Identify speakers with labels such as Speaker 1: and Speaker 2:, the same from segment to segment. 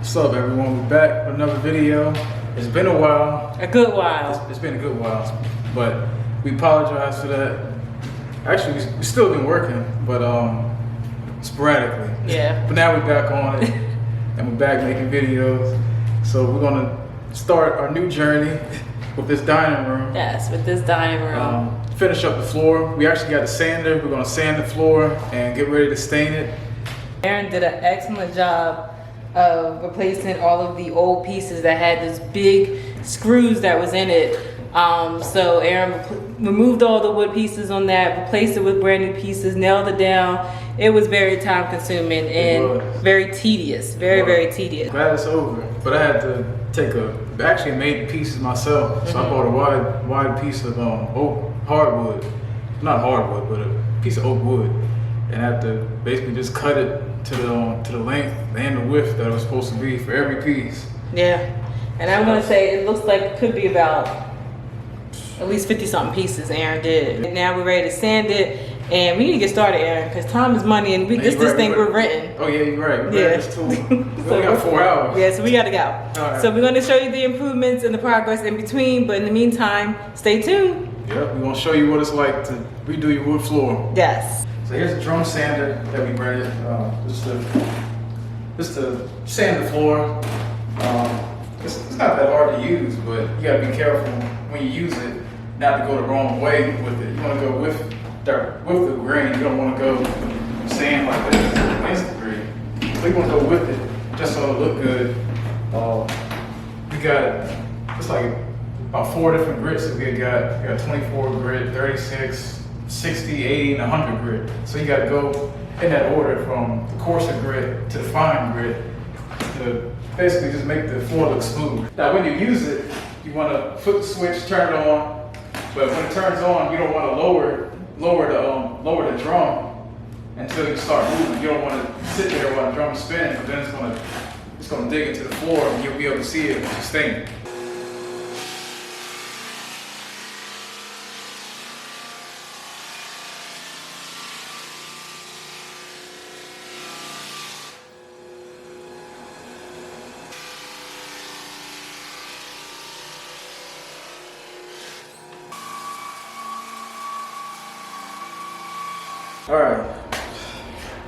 Speaker 1: What's up, everyone? We're back with another video. It's been a while.
Speaker 2: A good while.
Speaker 1: It's been a good while, but we apologize for that. Actually, we still been working, but sporadically.
Speaker 2: Yeah.
Speaker 1: But now we're back on it, and we're back making videos. So we're gonna start our new journey with this dining room.
Speaker 2: Yes, with this dining room.
Speaker 1: Finish up the floor. We actually got a sander. We're gonna sand the floor and get ready to stain it.
Speaker 2: Aaron did an excellent job of replacing all of the old pieces that had this big screws that was in it. So Aaron removed all the wood pieces on that, replaced it with brand new pieces, nailed it down. It was very time consuming and very tedious, very tedious.
Speaker 1: Glad it's over, but I had to actually made the pieces myself. So I bought a wide piece of oak hardwood, not hardwood, but a piece of oak wood, and I had to basically just cut it to the length and the width that it was supposed to be for every piece.
Speaker 2: Yeah, and I'm gonna say it looks like it could be about at least 50 something pieces Aaron did. And now we're ready to sand it, and we need to get started, Aaron, because time is money, and this thing we're renting.
Speaker 1: Oh yeah, you're right.
Speaker 2: Yeah.
Speaker 1: We only got 4 hours.
Speaker 2: Yeah, so we gotta go.
Speaker 1: Right.
Speaker 2: So we're gonna show you the improvements and the progress in between, but in the meantime, stay tuned.
Speaker 1: Yep, we're gonna show you what it's like to redo your wood floor.
Speaker 2: Yes.
Speaker 1: So here's a drum sander that we rented, just to sand the floor. It's not that hard to use, but you gotta be careful when you use it, not to go the wrong way with it. You wanna go with the grain. You don't wanna go sand like this against the grain. So you wanna go with it, just so it'll look good. We got, it's like about 4 different grits that we got. We got 24 grit, 36, 60, 80, and 100 grit. So you gotta go in that order from the coarser grit to the fine grit to basically just make the floor look smooth. Now when you use it, you wanna flip the switch, turn it on, but when it turns on, you don't wanna lower the drum until you start moving. You don't wanna sit there while the drum is spinning, because then it's gonna dig into the floor and you'll be able to see it when you stain it. All right.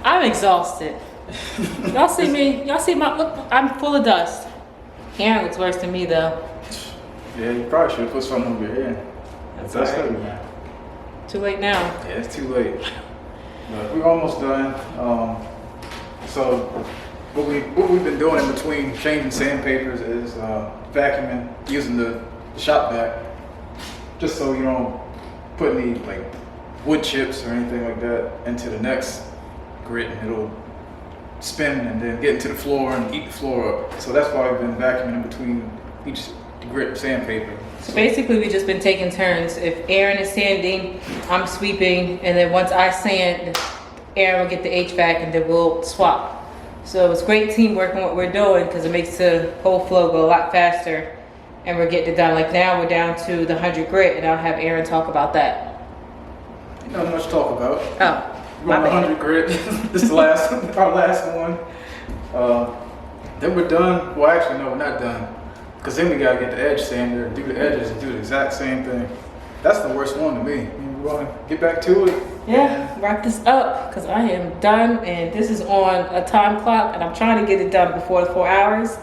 Speaker 2: I'm exhausted. Y'all see me? Y'all see my look? I'm full of dust. Aaron looks worse than me though.
Speaker 1: Yeah, you probably should have put something over your head.
Speaker 2: That's
Speaker 1: That's
Speaker 2: all right.
Speaker 1: heavy.
Speaker 2: Too late now.
Speaker 1: Yeah, it's too late. But we're almost done. So what we've been doing in between changing sandpapers is vacuuming using the shop vac, just so you don't put any like wood chips or anything like that into the next grit, and it'll spin and then get into the floor and eat the floor up. So that's why we've been vacuuming in between each grit of sandpaper.
Speaker 2: So basically, we've just been taking turns. If Aaron is sanding, I'm sweeping, and then once I sand, Aaron will get the HVAC, and then we'll swap. So it's great teamwork in what we're doing, because it makes the whole flow go a lot faster, and we're getting it done. Like now, we're down to the 100 grit, and I'll have Aaron talk about that.
Speaker 1: Not much to talk about.
Speaker 2: Oh,
Speaker 1: We're on 100 grit. This is our last one. Then we're done. Well, actually, no, we're not done. Because then we gotta get the edge sander, do the edges, and do the exact same thing. That's the worst one to me. You wanna get back to it?
Speaker 2: Yeah, wrap this up, because I am done, and this is on a time clock, and I'm trying to get it done before the 4 hours,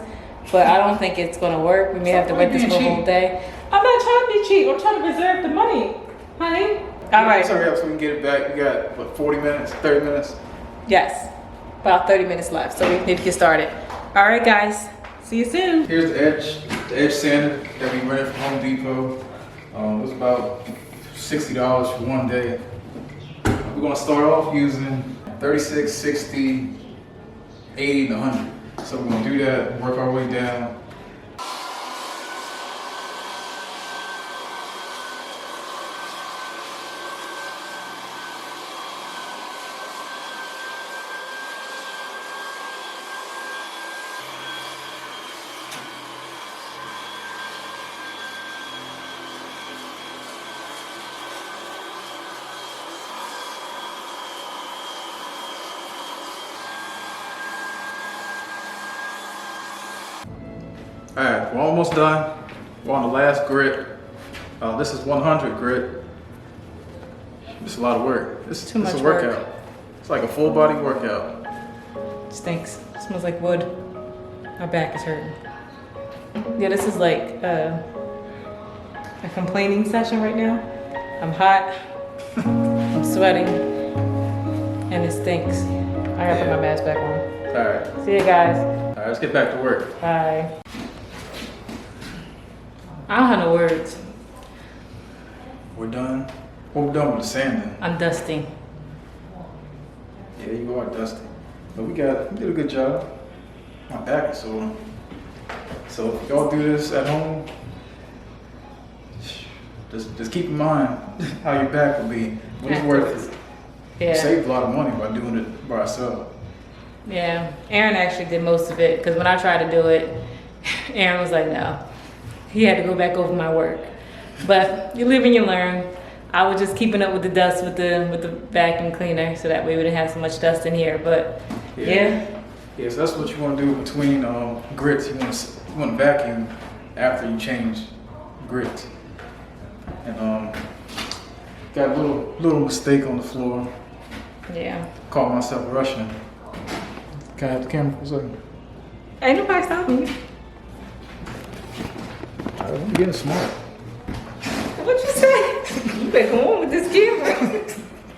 Speaker 2: but I don't think it's gonna work. We may have to wait this for a whole day. I'm not trying to be cheap. I'm trying to preserve the money, honey. All right.
Speaker 1: Let's hurry up so we can get it back. We got, what, 40 minutes, 30 minutes?
Speaker 2: Yes, about 30 minutes left, so we need to get started. All right, guys. See you soon.
Speaker 1: Here's the edge sander that we rented from Home Depot. It was about $60 for one day. We're gonna start off using 36, 60, 80, and 100. So we're gonna do that, work our way down. All right, we're almost done. We're on the last grit. This is 100 grit. It's a lot of work. It's
Speaker 2: Too much
Speaker 1: a
Speaker 2: work.
Speaker 1: workout. It's like a full body workout.
Speaker 2: Stinks. Smells like wood. My back is hurting. Yeah, this is like a complaining session right now. I'm hot. I'm sweating. And it stinks. I gotta put my mask back on.
Speaker 1: All right.
Speaker 2: See you guys.
Speaker 1: All right, let's get back to work.
Speaker 2: Bye. I don't have no words.
Speaker 1: We're done. Well, we're done with the sanding.
Speaker 2: I'm dusting.
Speaker 1: Yeah, you are dusty. But we did a good job. My back is sore. So if y'all do this at home, just keep in mind how your back will be. But it's worth it.
Speaker 2: Yeah.
Speaker 1: We saved a lot of money by doing it by ourselves.
Speaker 2: Yeah. Aaron actually did most of it because when I tried to do it, Aaron was like, no. He had to go back over my work. But you live and you learn. I was just keeping up with the dust with the vacuum cleaner so that way we didn't have so much dust in here. But yeah.
Speaker 1: Yeah, so that's what you want to do between grits. You want to vacuum after you change grits. And got a little mistake on the floor.
Speaker 2: Yeah.
Speaker 1: Caught myself rushing. Can I have the camera for a second?
Speaker 2: Ain't nobody stopping me.
Speaker 1: I'm getting smart.
Speaker 2: What you say? You better come on with this camera.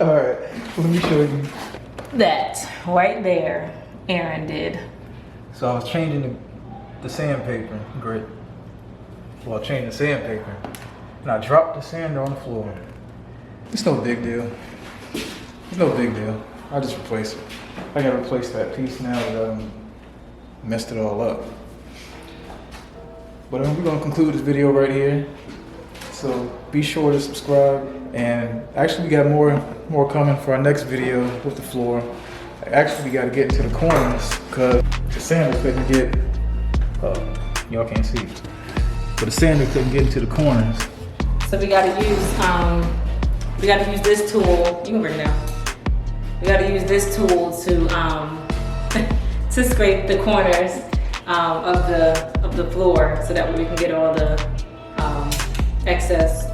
Speaker 1: All right, let me show you.
Speaker 2: That right there, Aaron did.
Speaker 1: So I was changing the sandpaper grit. Well, I changed the sandpaper, and I dropped the sander on the floor. It's no big deal. It's no big deal. I just replace it. I gotta replace that piece now that I messed it all up. But we're gonna conclude this video right here. So be sure to subscribe. And actually, we got more coming for our next video with the floor. Actually, we gotta get into the corners because the sander couldn't get. Y'all can't see, but the sander couldn't get into the corners.
Speaker 2: So we gotta use this tool. You can bring it down. We gotta use this tool to to scrape the corners of the floor so that way we can get all the excess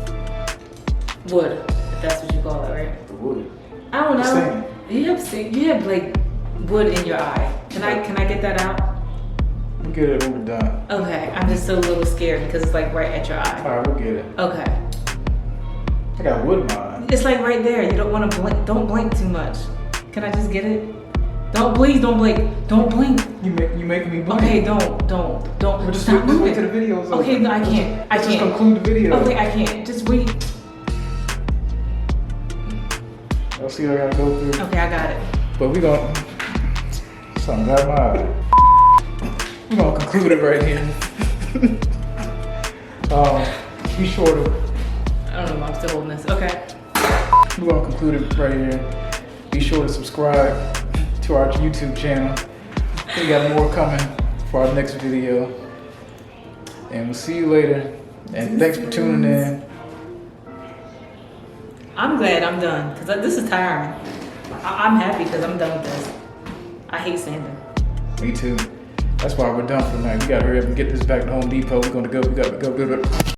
Speaker 2: wood, if that's what you call it, right?
Speaker 1: The wood.
Speaker 2: I don't
Speaker 1: The
Speaker 2: know.
Speaker 1: sand.
Speaker 2: You have like wood in your eye. Can I get that out?
Speaker 1: We'll get it when we're done.
Speaker 2: Okay, I'm just a little scared because it's like right at your eye.
Speaker 1: All right, we'll get it.
Speaker 2: Okay.
Speaker 1: I got wood in my eye.
Speaker 2: It's like right there. You don't want to blink. Don't blink too much. Can I just get it? Please don't blink. Don't blink.
Speaker 1: You making me blink.
Speaker 2: Okay, don't.
Speaker 1: We're just
Speaker 2: Stop
Speaker 1: wait
Speaker 2: moving.
Speaker 1: till the video's over.
Speaker 2: Okay, no, I can't.
Speaker 1: Let's just conclude the video.
Speaker 2: Okay, I can't. Just wait.
Speaker 1: Y'all see what I gotta go through?
Speaker 2: Okay, I got it.
Speaker 1: But we gonna something got my eye. We're gonna conclude it right here. Be sure to.
Speaker 2: I don't know. I'm still holding this. Okay.
Speaker 1: We're gonna conclude it right here. Be sure to subscribe to our YouTube channel. We got more coming for our next video. And we'll see you later. And thanks for tuning in.
Speaker 2: I'm glad I'm done because this is tiring. I'm happy because I'm done with this. I hate sanding.
Speaker 1: Me too. That's why we're done for the night. We gotta hurry up and get this back to Home Depot. We gotta go.